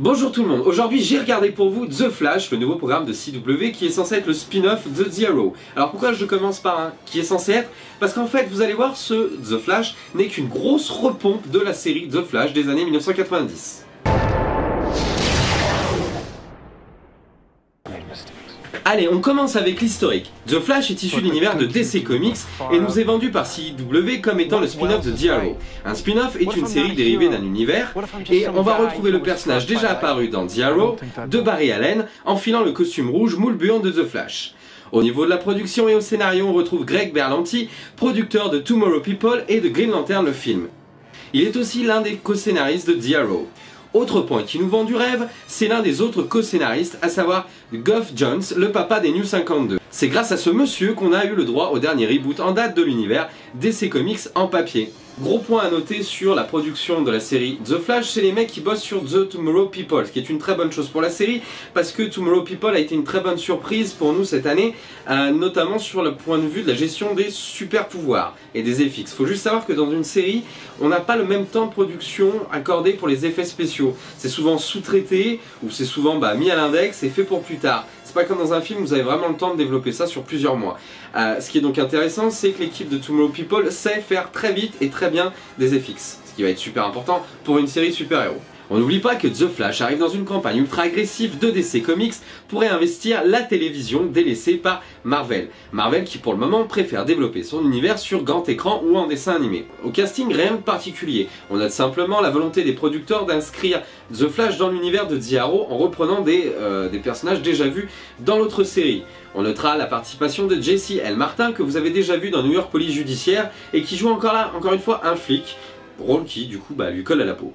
Bonjour tout le monde, aujourd'hui j'ai regardé pour vous The Flash, le nouveau programme de CW qui est censé être le spin-off de The Arrow. Alors pourquoi je commence par un qui est censé être? Parce qu'en fait vous allez voir, ce The Flash n'est qu'une grosse repompe de la série The Flash des années 1990. Allez, on commence avec l'historique. The Flash est issu de l'univers de DC Comics et nous est vendu par CW comme étant le spin-off de The Arrow. Un spin-off est une série dérivée d'un univers et on va retrouver le personnage déjà apparu dans The Arrow de Barry Allen enfilant le costume rouge moule buant de The Flash. Au niveau de la production et au scénario, on retrouve Greg Berlanti, producteur de Tomorrow People et de Green Lantern le film. Il est aussi l'un des co-scénaristes de The Arrow. Autre point qui nous vend du rêve, c'est l'un des autres co-scénaristes, à savoir Geoff Johns, le papa des New 52. C'est grâce à ce monsieur qu'on a eu le droit au dernier reboot en date de l'univers DC Comics en papier. Gros point à noter sur la production de la série The Flash, c'est les mecs qui bossent sur The Tomorrow People, ce qui est une très bonne chose pour la série, parce que Tomorrow People a été une très bonne surprise pour nous cette année, notamment sur le point de vue de la gestion des super pouvoirs et des FX. Faut juste savoir que dans une série, on n'a pas le même temps de production accordé pour les effets spéciaux. C'est souvent sous-traité, ou c'est souvent mis à l'index et fait pour plus tard. C'est pas comme dans un film, vous avez vraiment le temps de développer ça sur plusieurs mois. Ce qui est donc intéressant, c'est que l'équipe de Tomorrow People sait faire très vite et très bien des FX, ce qui va être super important pour une série super-héros. On n'oublie pas que The Flash arrive dans une campagne ultra agressive de DC Comics pour réinvestir la télévision délaissée par Marvel. Marvel qui pour le moment préfère développer son univers sur grand écran ou en dessin animé. Au casting, rien de particulier. On note simplement la volonté des producteurs d'inscrire The Flash dans l'univers de The Arrow en reprenant des personnages déjà vus dans l'autre série. On notera la participation de Jesse L. Martin que vous avez déjà vu dans New York Police Judiciaire et qui joue encore une fois un flic, rôle qui du coup lui colle à la peau.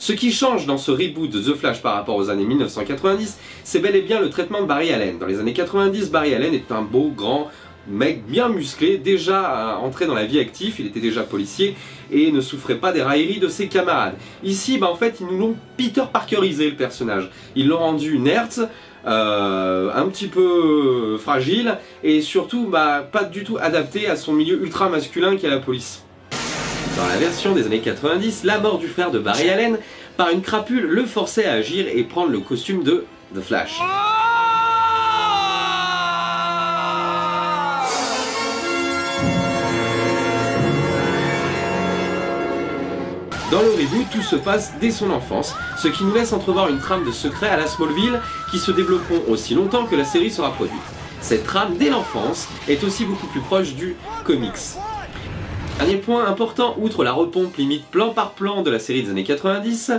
Ce qui change dans ce reboot de The Flash par rapport aux années 1990, c'est bel et bien le traitement de Barry Allen. Dans les années 90, Barry Allen est un beau, grand mec bien musclé, déjà entré dans la vie active, il était déjà policier et ne souffrait pas des railleries de ses camarades. Ici, en fait, ils nous l'ont Peter Parkerisé le personnage. Ils l'ont rendu inerte, un petit peu fragile et surtout pas du tout adapté à son milieu ultra masculin qu'est la police. Dans la version des années 90, la mort du frère de Barry Allen par une crapule le forçait à agir et prendre le costume de The Flash. Dans le reboot, tout se passe dès son enfance, ce qui nous laisse entrevoir une trame de secrets à la Smallville qui se développeront aussi longtemps que la série sera produite. Cette trame dès l'enfance est aussi beaucoup plus proche du comics. Dernier point important, outre la repompe limite plan par plan de la série des années 90,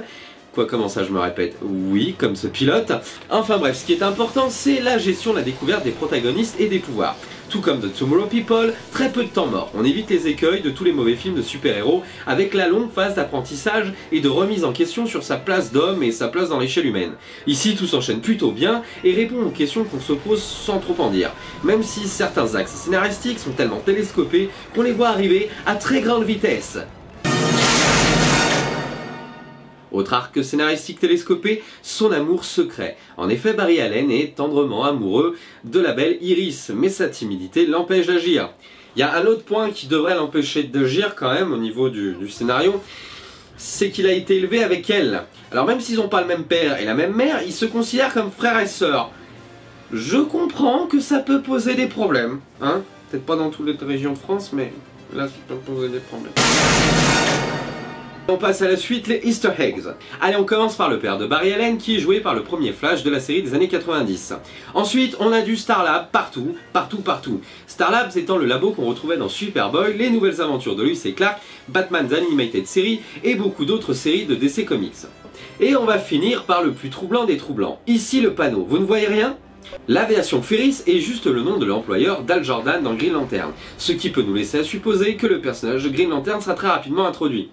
comment ça je me répète? Oui, comme ce pilote. Enfin bref, ce qui est important, c'est la gestion de la découverte des protagonistes et des pouvoirs. Tout comme de Tomorrow People, très peu de temps mort. On évite les écueils de tous les mauvais films de super-héros avec la longue phase d'apprentissage et de remise en question sur sa place d'homme et sa place dans l'échelle humaine. Ici, tout s'enchaîne plutôt bien et répond aux questions qu'on se pose sans trop en dire. Même si certains axes scénaristiques sont tellement télescopés qu'on les voit arriver à très grande vitesse. Autre arc scénaristique télescopé, son amour secret. En effet, Barry Allen est tendrement amoureux de la belle Iris, mais sa timidité l'empêche d'agir. Il y a un autre point qui devrait l'empêcher d'agir quand même au niveau du scénario, c'est qu'il a été élevé avec elle. Alors même s'ils n'ont pas le même père et la même mère, ils se considèrent comme frères et sœurs. Je comprends que ça peut poser des problèmes, hein. Peut-être pas dans toutes les régions de France, mais là ça peut poser des problèmes. On passe à la suite, les Easter eggs. Allez, on commence par le père de Barry Allen qui est joué par le premier Flash de la série des années 90. Ensuite, on a du Starlab partout. Starlab étant le labo qu'on retrouvait dans Superboy, les nouvelles aventures de Lois et Clark, Batman The Animated Series et beaucoup d'autres séries de DC Comics. Et on va finir par le plus troublant des troublants. Ici le panneau, vous ne voyez rien ? L'aviation Ferris est juste le nom de l'employeur d'Hal Jordan dans Green Lantern, ce qui peut nous laisser à supposer que le personnage de Green Lantern sera très rapidement introduit.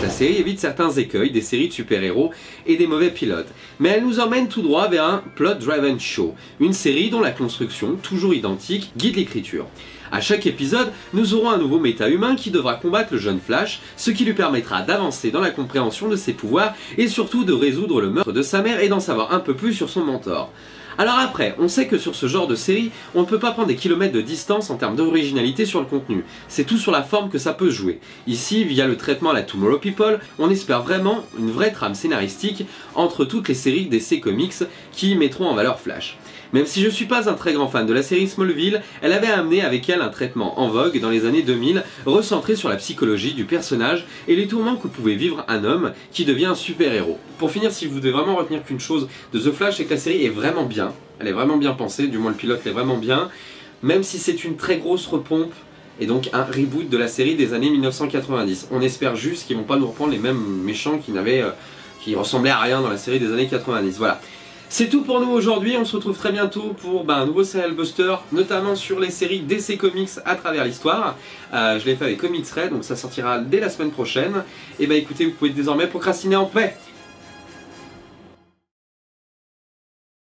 La série évite certains écueils des séries de super-héros et des mauvais pilotes, mais elle nous emmène tout droit vers un plot-driven show, une série dont la construction, toujours identique, guide l'écriture. À chaque épisode, nous aurons un nouveau méta-humain qui devra combattre le jeune Flash, ce qui lui permettra d'avancer dans la compréhension de ses pouvoirs et surtout de résoudre le meurtre de sa mère et d'en savoir un peu plus sur son mentor. Alors après, on sait que sur ce genre de série, on ne peut pas prendre des kilomètres de distance en termes d'originalité sur le contenu. C'est tout sur la forme que ça peut jouer. Ici, via le traitement à la Tomorrow People, on espère vraiment une vraie trame scénaristique entre toutes les séries DC Comics qui mettront en valeur Flash. Même si je suis pas un très grand fan de la série Smallville, elle avait amené avec elle un traitement en vogue dans les années 2000, recentré sur la psychologie du personnage et les tourments que pouvait vivre un homme qui devient un super-héros. Pour finir, si vous devez vraiment retenir qu'une chose de The Flash, c'est que la série est vraiment bien. Elle est vraiment bien pensée, du moins le pilote l'est vraiment bien, même si c'est une très grosse repompe et donc un reboot de la série des années 1990. On espère juste qu'ils vont pas nous reprendre les mêmes méchants qui ressemblaient à rien dans la série des années 90. Voilà. C'est tout pour nous aujourd'hui, on se retrouve très bientôt pour un nouveau Serial Buster, notamment sur les séries DC Comics à travers l'histoire. Je l'ai fait avec Comics Red, donc ça sortira dès la semaine prochaine. Et écoutez, vous pouvez désormais procrastiner en paix.